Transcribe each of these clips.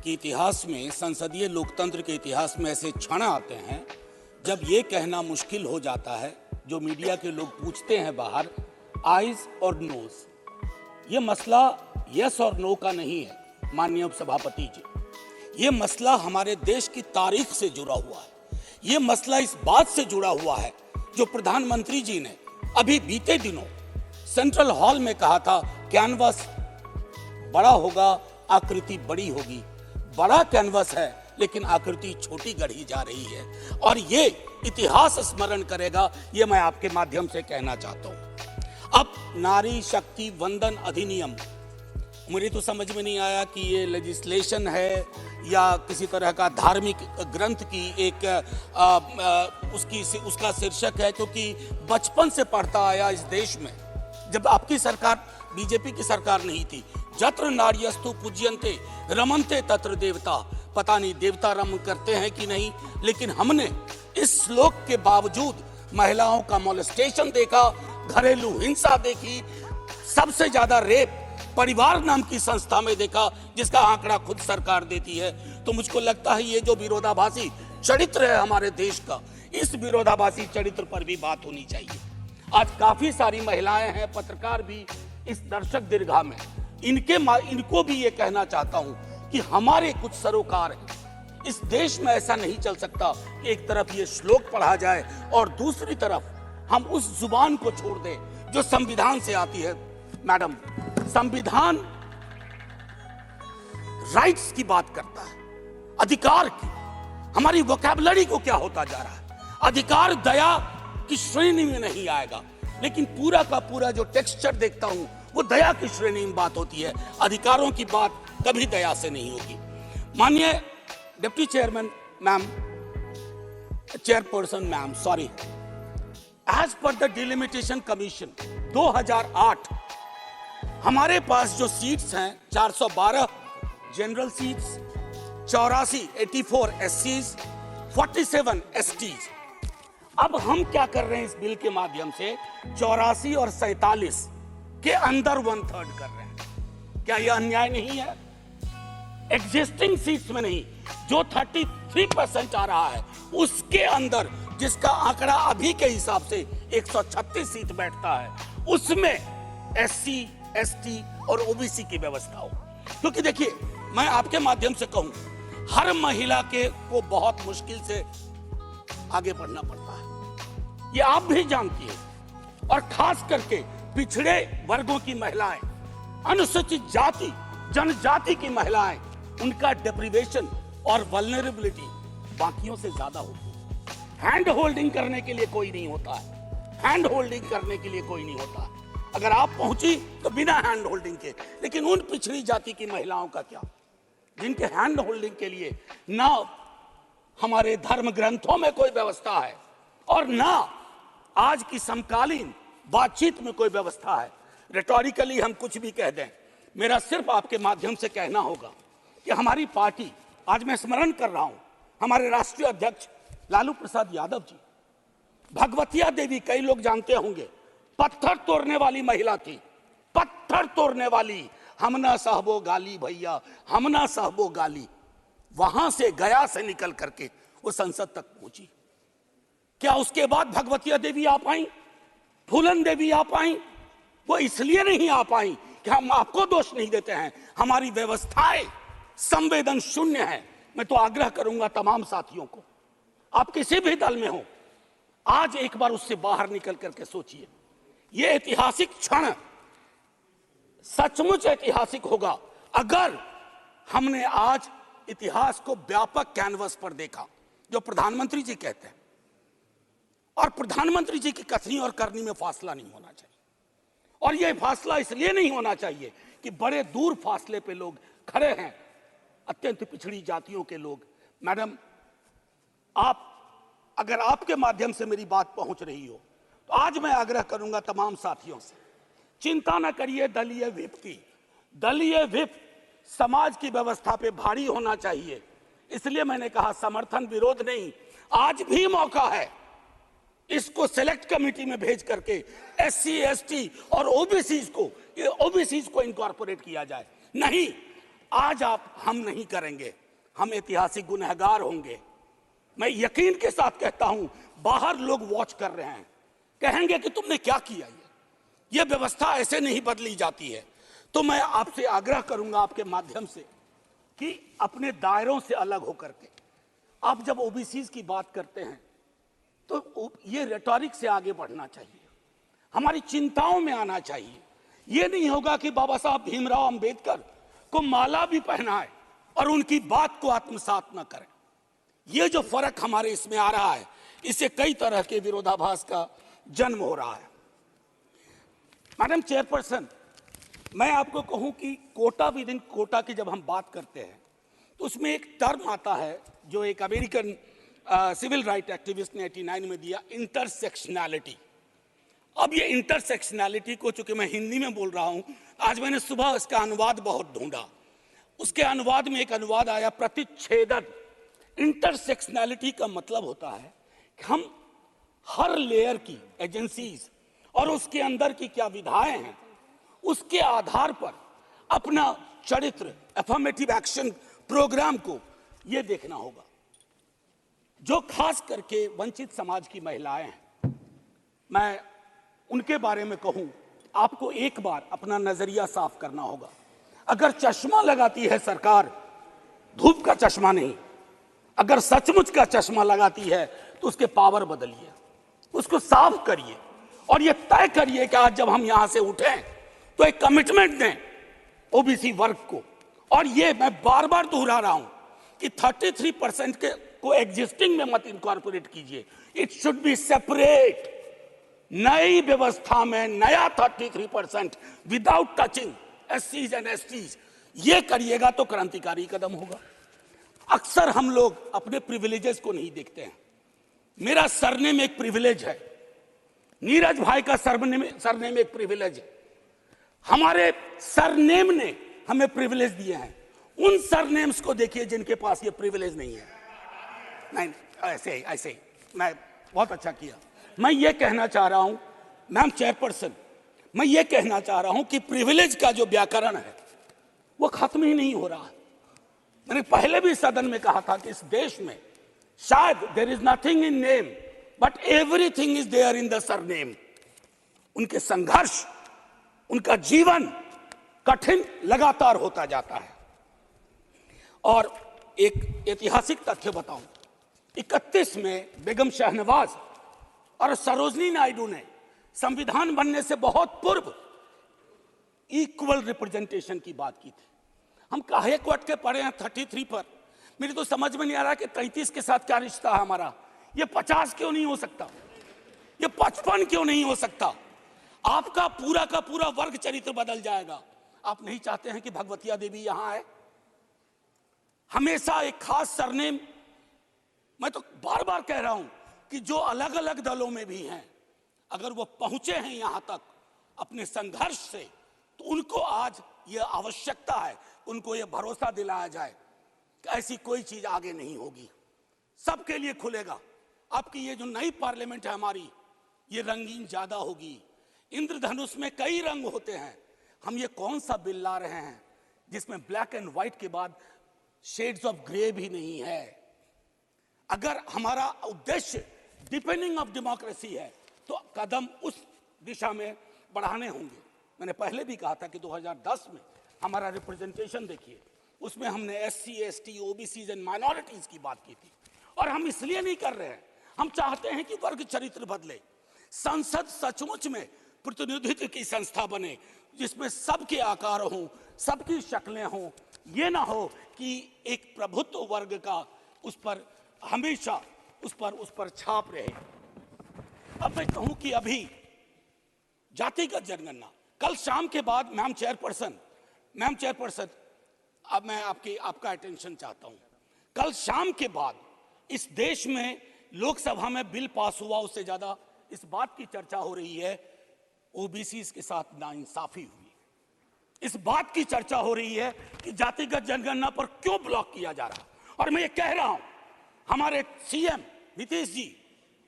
कि इतिहास में, संसदीय लोकतंत्र के इतिहास में ऐसे क्षण आते हैं जब ये कहना मुश्किल हो जाता है, जो मीडिया के लोग पूछते हैं बाहर, आइज और नोज। ये मसला यस और नो का नहीं है माननीय उपसभापति जी। ये मसला हमारे देश की तारीख से जुड़ा हुआ है। ये मसला इस बात से जुड़ा हुआ है जो प्रधानमंत्री जी ने अभी बीते दिनों सेंट्रल हॉल में कहा था, कैनवस बड़ा होगा, आकृति बड़ी होगी। बड़ा कैनवस है लेकिन आकृति छोटी गढ़ी जा रही है और ये इतिहास स्मरण करेगा, ये मैं आपके माध्यम से कहना चाहता हूं। अब नारी शक्ति वंदन अधिनियम, मुझे तो समझ में नहीं आया कि ये लेजिस्लेशन है या किसी तरह का धार्मिक ग्रंथ की एक उसका शीर्षक है, क्योंकि बचपन से पढ़ता आया इस देश में। जब आपकी सरकार, बीजेपी की सरकार नहीं थी, जत्र नार्यस्तु पूज्यन्ते रमन्ते तत्र देवता, पता नहीं देवता रम करते हैं कि नहीं, लेकिन हमने इस श्लोक के बावजूद महिलाओं का मोलेस्टेशन देखा, घरेलू हिंसा देखी, सबसे ज्यादा रेप परिवार नाम की संस्था में देखा, जिसका आंकड़ा खुद सरकार देती है। तो मुझको लगता है ये जो विरोधाभासी चरित्र है हमारे देश का, इस विरोधाभासी चरित्र पर भी बात होनी चाहिए। आज काफी सारी महिलाएं हैं, पत्रकार भी इस दर्शक दीर्घा में, इनको भी ये कहना चाहता हूं कि हमारे कुछ सरोकार हैं। इस देश में ऐसा नहीं चल सकता कि एक तरफ ये श्लोक पढ़ा जाए और दूसरी तरफ हम उस जुबान को छोड़ दें जो संविधान से आती है। मैडम, संविधान राइट्स की बात करता है, अधिकार की। हमारी वोकैबुलरी को क्या होता जा रहा है? अधिकार दया की श्रेणी में नहीं आएगा, लेकिन पूरा का पूरा जो टेक्सचर देखता हूं वो दया की श्रेणी में बात होती है। अधिकारों की बात कभी दया से नहीं होगी। माननीय deputy chairman ma'am, chairperson ma'am, sorry, as per the delimitation commission 2008 हमारे पास जो सीट्स हैं 412 जनरल सीट्स, 84 एससीज, 47 एसटीज। अब हम क्या कर रहे हैं इस बिल के माध्यम से, 84 और 47 के अंदर 1/3 कर रहे हैं। क्या यह अन्याय नहीं है? एग्जिस्टिंग सीट्स में नहीं, जो 33% आ रहा है उसके अंदर, जिसका आंकड़ा अभी के हिसाब से 136 सीट बैठता है, उसमें एससी, एसटी और ओबीसी की व्यवस्था हो। क्योंकि देखिए, मैं आपके माध्यम से कहूं, हर महिला को बहुत मुश्किल से आगे बढ़ना पड़ता है, ये आप भी जानती हैं। और खास करके पिछड़े वर्गों की महिलाएं, अनुसूचित जाति जनजाति की महिलाएं, उनका डिप्रिवेशन और वल्नरेबिलिटी बाकियों से ज्यादा होती है। हैंड होल्डिंग करने के लिए कोई नहीं होता है, हैंड होल्डिंग करने के लिए कोई नहीं होता है। अगर आप पहुंची तो बिना हैंड होल्डिंग के, लेकिन उन पिछड़ी जाति की महिलाओं का क्या, जिनके हैंड होल्डिंग के लिए ना हमारे धर्म ग्रंथों में कोई व्यवस्था है और ना आज की समकालीन बातचीत में कोई व्यवस्था है। रेटोरिकली हम कुछ भी कह दें, मेरा सिर्फ आपके माध्यम से कहना होगा कि हमारी पार्टी, आज मैं स्मरण कर रहा हूं, हमारे राष्ट्रीय अध्यक्ष लालू प्रसाद यादव जी, भगवतिया देवी, कई लोग जानते होंगे, पत्थर तोड़ने वाली महिला थी, पत्थर तोड़ने वाली, हम ना सहबो गाली भैया, हम ना सहबो गाली। वहां से, गया से निकल करके वो संसद तक पहुंची। क्या उसके बाद भगवतिया देवी आ पाई, फूलन देवी आ पाई? वो इसलिए नहीं आ पाई कि हम आपको दोष नहीं देते हैं, हमारी व्यवस्थाएं संवेदन शून्य है। मैं तो आग्रह करूंगा तमाम साथियों को, आप किसी भी दल में हो, आज एक बार उससे बाहर निकल करके सोचिए। ये ऐतिहासिक क्षण सचमुच ऐतिहासिक होगा अगर हमने आज इतिहास को व्यापक कैनवस पर देखा, जो प्रधानमंत्री जी कहते हैं। और प्रधानमंत्री जी की कथनी और करनी में फासला नहीं होना चाहिए, और यह फासला इसलिए नहीं होना चाहिए कि बड़े दूर फासले पे लोग खड़े हैं, अत्यंत पिछड़ी जातियों के लोग। मैडम, आप, अगर आपके माध्यम से मेरी बात पहुंच रही हो, तो आज मैं आग्रह करूंगा तमाम साथियों से, चिंता न करिए दलीय व्हिप की। दलीय व्हिप समाज की व्यवस्था पे भारी होना चाहिए, इसलिए मैंने कहा समर्थन विरोध नहीं। आज भी मौका है, इसको सेलेक्ट कमेटी में भेज करके एससी, एसटी और ओबीसी को इनकॉर्पोरेट किया जाए। नहीं, आज हम नहीं करेंगे, हम ऐतिहासिक गुनहगार होंगे। मैं यकीन के साथ कहता हूं, बाहर लोग वॉच कर रहे हैं, कहेंगे कि तुमने क्या किया, ये व्यवस्था ऐसे नहीं बदली जाती है। तो मैं आपसे आग्रह करूंगा आपके माध्यम से कि अपने दायरों से अलग होकर के आप जब ओबीसी की बात करते हैं तो ये रेटोरिक से आगे बढ़ना चाहिए, हमारी चिंताओं में आना चाहिए। ये नहीं होगा कि बाबा साहब भीमराव अंबेडकर को माला भी पहनाए और उनकी बात को आत्मसात न करें। ये जो फर्क हमारे इसमें आ रहा है, इससे कई तरह के विरोधाभास का जन्म हो रहा है। मैडम चेयरपर्सन, मैं आपको कहूं कि कोटा विद इन कोटा की जब हम बात करते हैं तो उसमें एक टर्म आता है जो एक अमेरिकन सिविल राइट एक्टिविस्ट ने 89 में दिया, इंटरसेक्शनैलिटी। अब ये इंटरसेक्शनैलिटी को, चूंकि मैं हिंदी में बोल रहा हूं, आज मैंने सुबह इसका अनुवाद बहुत ढूंढा, उसके अनुवाद में एक अनुवाद आया प्रतिच्छेदन। इंटरसेक्शनैलिटी का मतलब होता है कि हम हर लेयर की एजेंसीज और उसके अंदर की क्या विधाएं हैं, उसके आधार पर अपना चरित्र, अफर्मेटिव एक्शन प्रोग्राम को यह देखना होगा। जो खास करके वंचित समाज की महिलाएं हैं, मैं उनके बारे में कहूं, आपको एक बार अपना नजरिया साफ करना होगा। अगर चश्मा लगाती है सरकार, धूप का चश्मा नहीं, अगर सचमुच का चश्मा लगाती है तो उसके पावर बदलिए, उसको साफ करिए और ये तय करिए कि आज जब हम यहां से उठें तो एक कमिटमेंट दें ओबीसी वर्ग को। और ये मैं बार बार दोहरा रहा हूं कि 33% के को एग्जिस्टिंग में मत इनकॉर्पोरेट कीजिए, इट शुड बी सेपरेट। नई व्यवस्था में नया 33% विदाउट टचिंग एससीज एंड एसटीज, ये करिएगा तो क्रांतिकारी कदम होगा। अक्सर हम लोग अपने प्रिविलेजेस को नहीं देखते हैं। मेरा सरनेम एक प्रिविलेज है, नीरज भाई का सरनेम एक प्रिविलेज है। हमारे सरनेम ने हमें प्रिविलेज दिए हैं। उन सरनेम्स को देखिए जिनके पास ये प्रिविलेज नहीं है। नहीं, ऐसे ही मैं बहुत अच्छा किया। मैं ये कहना चाह रहा हूं मैम चेयरपर्सन, मैं ये कहना चाह रहा हूं कि प्रिविलेज का जो व्याकरण है वो खत्म ही नहीं हो रहा है। मैंने पहले भी सदन में कहा था कि इस देश में शायद there is nothing in name but everything is there in the surname. उनके संघर्ष, उनका जीवन कठिन लगातार होता जाता है। और एक ऐतिहासिक तथ्य बताऊं, 31 में बेगम शहनवाज और सरोजनी नायडू ने संविधान बनने से बहुत पूर्व इक्वल रिप्रेजेंटेशन की बात की थी। हम काहे को अटके पड़े हैं 33 पर? मेरी तो समझ में नहीं आ रहा कि 33 के साथ क्या रिश्ता है हमारा। ये 50 क्यों नहीं हो सकता? ये 55 क्यों नहीं हो सकता? आपका पूरा का पूरा वर्ग चरित्र बदल जाएगा। आप नहीं चाहते हैं कि भगवतिया देवी यहां आए? हमेशा एक खास सरनेम, मैं तो बार बार कह रहा हूं कि जो अलग अलग दलों में भी हैं, अगर वो पहुंचे हैं यहां तक अपने संघर्ष से, तो उनको आज ये आवश्यकता है, उनको ये भरोसा दिलाया जाए कि ऐसी कोई चीज आगे नहीं होगी, सबके लिए खुलेगा। आपकी ये जो नई पार्लियामेंट है हमारी, ये रंगीन ज्यादा होगी। इंद्रधनुष में कई रंग होते हैं। हम ये कौन सा बिल ला रहे हैं जिसमें ब्लैक एंड व्हाइट के बाद शेड्स ऑफ ग्रे भी नहीं है? अगर हमारा उद्देश्य डिपेंडिंग ऑफ डेमोक्रेसी है तो कदम उस दिशा में बढ़ाने होंगे। मैंने पहले भी कहा था कि 2010 में हमारा रिप्रेजेंटेशन देखिए, उसमें हमने SC, ST, OBC and minorities की बात की थी। और हम इसलिए नहीं कर रहे हैं, हम चाहते हैं कि वर्ग चरित्र बदले। संसद सचमुच में प्रतिनिधित्व की संस्था बने जिसमें सबके आकार हों, सबकी शक्लें हों। ये ना हो कि एक प्रभुत्व वर्ग का उस पर हमेशा उस पर छाप रहे। अब मैं कहूं कि अभी जातिगत जनगणना कल शाम के बाद, मैम चेयरपर्सन, अब मैं आपका अटेंशन चाहता हूं। कल शाम के बाद इस देश में लोकसभा में बिल पास हुआ, उससे ज्यादा इस बात की चर्चा हो रही है ओबीसी के साथ नाइंसाफी हुई। इस बात की चर्चा हो रही है कि जातिगत जनगणना पर क्यों ब्लॉक किया जा रहा। और मैं ये कह रहा हूं, हमारे सीएम नीतीश जी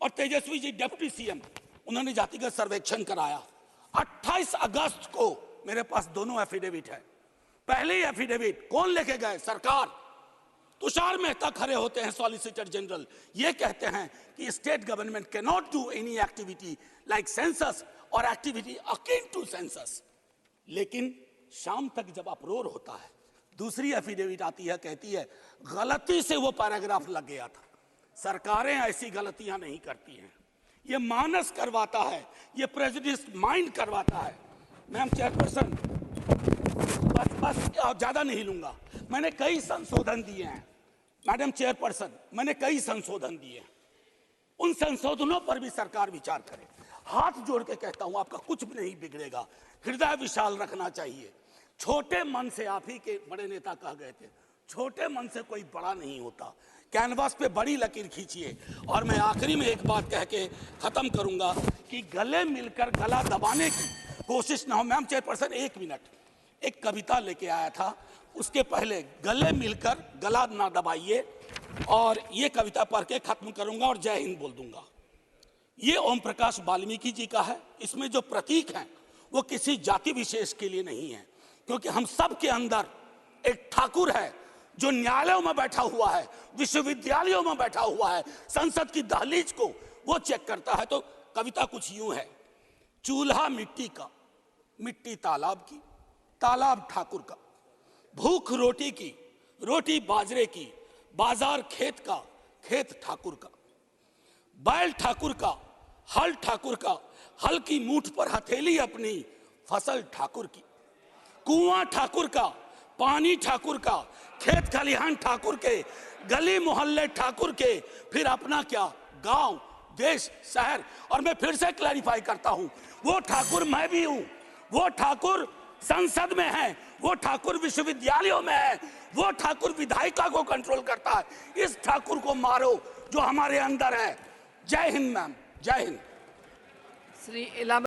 और तेजस्वी जी डिप्टी सीएम, उन्होंने जातिगत सर्वेक्षण कराया। 28 अगस्त को मेरे पास दोनों एफिडेविट है। पहले एफिडेविट कौन लेके गए? सरकार। तुषार मेहता खड़े होते हैं, सॉलिसिटर जनरल, ये कहते हैं कि state government can not do any activity like census और एक्टिविटी अकिन टू सेंसस। लेकिन शाम तक जब अप्रोर होता है, दूसरी एफिडेविट आती है, कहती है गलती से वो पैराग्राफ लग गया था। सरकारें ऐसी गलतियां नहीं करती हैं, ये मानस करवाता है, ये प्रेजुडिस माइंड करवाता है। मैम चेयरपर्सन, बस ज्यादा नहीं लूंगा। मैंने कई संशोधन दिए हैं मैडम चेयरपर्सन, मैंने कई संशोधन दिए हैं। उन संशोधनों पर भी सरकार विचार करे। हाथ जोड़ के कहता हूं, आपका कुछ भी नहीं बिगड़ेगा, हृदय विशाल रखना चाहिए। छोटे मन से, आप ही के बड़े नेता कह गए थे, छोटे मन से कोई बड़ा नहीं होता। कैनवास पे बड़ी लकीर खींचिए। और मैं आखिरी में एक बात कह के खत्म करूंगा कि गले मिलकर गला दबाने की कोशिश ना हो। मैम चेयरपर्सन, 1 मिनट, एक कविता लेके आया था, उसके पहले गले मिलकर गला ना दबाइए, और ये कविता पढ़ के खत्म करूंगा और जय हिंद बोल दूंगा। ये ओम प्रकाश वाल्मीकि जी का है। इसमें जो प्रतीक हैं वो किसी जाति विशेष के लिए नहीं है, क्योंकि हम सब के अंदर एक ठाकुर है जो न्यायालयों में बैठा हुआ है, विश्वविद्यालयों में बैठा हुआ है, संसद की दहलीज को वो चेक करता है। तो कविता कुछ यूं है। चूल्हा मिट्टी का, मिट्टी तालाब की, तालाब ठाकुर का, भूख रोटी की, रोटी बाजरे की, बाजार खेत का, खेत ठाकुर का, बैल ठाकुर का, हल ठाकुर का, हल की मूठ पर हथेली अपनी, फसल ठाकुर की, कुआं ठाकुर का, पानी ठाकुर का, खेत खलिहान ठाकुर के, गली मोहल्ले ठाकुर के, फिर अपना क्या, गांव, देश, शहर। और मैं फिर से क्लैरिफाई करता हूं, वो ठाकुर मैं भी हूं, वो ठाकुर संसद में है, वो ठाकुर विश्वविद्यालयों में है, वो ठाकुर विधायिका को कंट्रोल करता है। इस ठाकुर को मारो जो हमारे अंदर है। जय हिंद मैम, जय हिंद। श्री इलाम